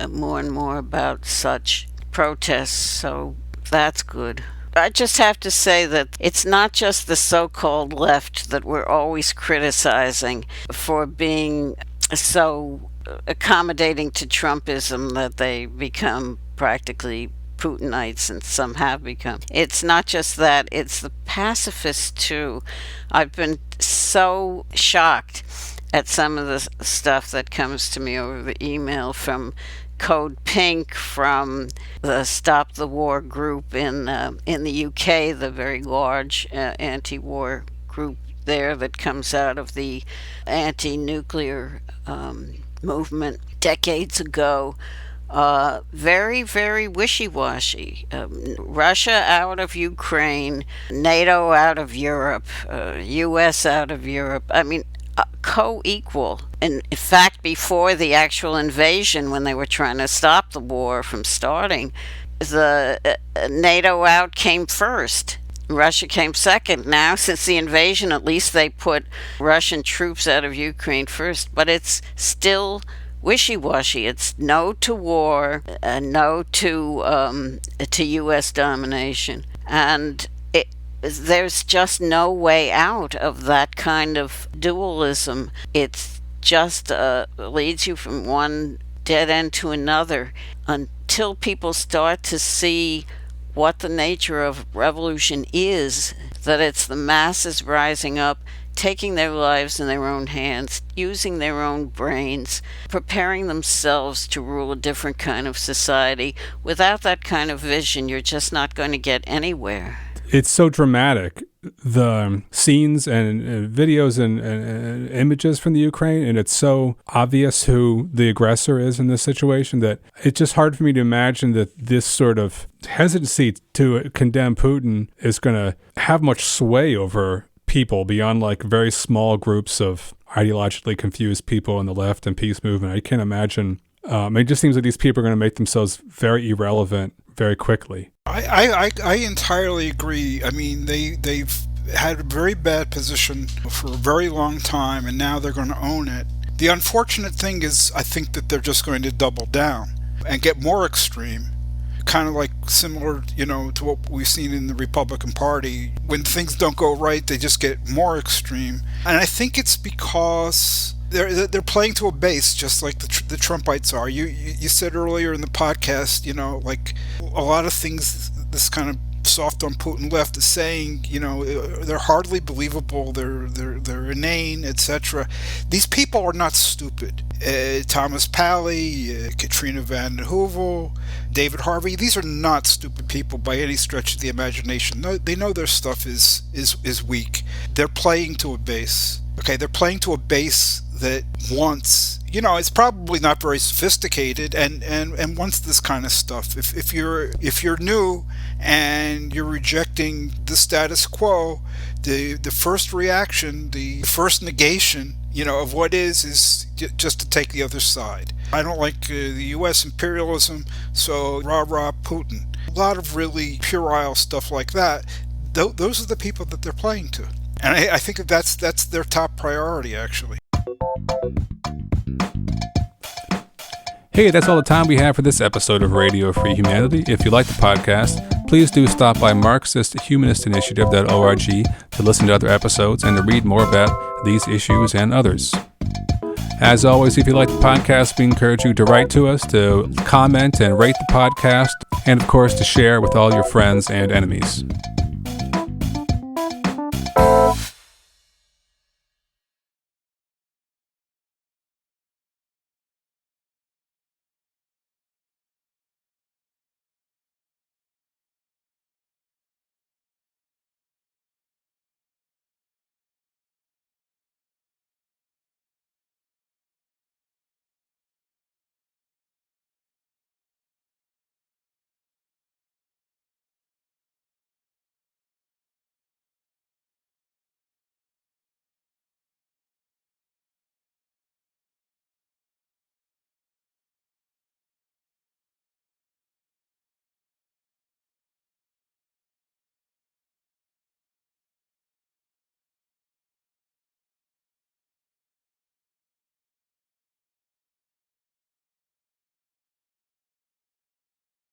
more and more about such protests, so that's good. I just have to say that it's not just the so-called left that we're always criticizing for being so accommodating to Trumpism that they become practically Putinites, and some have become. It's not just that, it's the pacifists too. I've been so shocked at some of the stuff that comes to me over the email from Code Pink, from the Stop the War group in the UK, the very large anti-war group there that comes out of the anti-nuclear movement decades ago. Very, very wishy-washy. Russia out of Ukraine, NATO out of Europe, US out of Europe. I mean, co-equal. And in fact, before the actual invasion, when they were trying to stop the war from starting, the NATO out came first. Russia came second. Now, since the invasion, at least they put Russian troops out of Ukraine first. But it's still wishy-washy. It's no to war, no to U.S. domination. And there's just no way out of that kind of dualism. It's just leads you from one dead end to another until people start to see what the nature of revolution is, that it's the masses rising up, taking their lives in their own hands, using their own brains, preparing themselves to rule a different kind of society. Without that kind of vision, you're just not going to get anywhere. It's so dramatic, the scenes and videos and images from the Ukraine, and it's so obvious who the aggressor is in this situation that it's just hard for me to imagine that this sort of hesitancy to condemn Putin is going to have much sway over people beyond like very small groups of ideologically confused people in the left and peace movement. I can't imagine. It just seems like these people are going to make themselves very irrelevant very quickly. I entirely agree. I mean, they've had a very bad position for a very long time, and now they're going to own it. The unfortunate thing is, I think that they're just going to double down and get more extreme, kind of like similar, to what we've seen in the Republican Party. When things don't go right, they just get more extreme. And I think it's because they're playing to a base, just like the Trumpites are. You said earlier in the podcast, like a lot of things, this kind of soft on Putin left is saying, they're hardly believable, they're inane, etc. These people are not stupid. Thomas Pally, Katrina Vanden Heuvel, David Harvey, these are not stupid people by any stretch of the imagination. No, they know their stuff is weak. They're playing to a base. Okay, they're playing to a base that wants, it's probably not very sophisticated and wants this kind of stuff. If you're new and you're rejecting the status quo, the first reaction, the first negation, of what is just to take the other side. I don't like the US imperialism, so rah-rah Putin. A lot of really puerile stuff like that. Those are the people that they're playing to. And I think that's their top priority, actually. Hey, that's all the time we have for this episode of Radio Free Humanity. If you like the podcast, please do stop by Marxist-Humanist-Initiative.org to listen to other episodes and to read more about these issues and others. As always, if you like the podcast, we encourage you to write to us, to comment and rate the podcast, and of course to share with all your friends and enemies.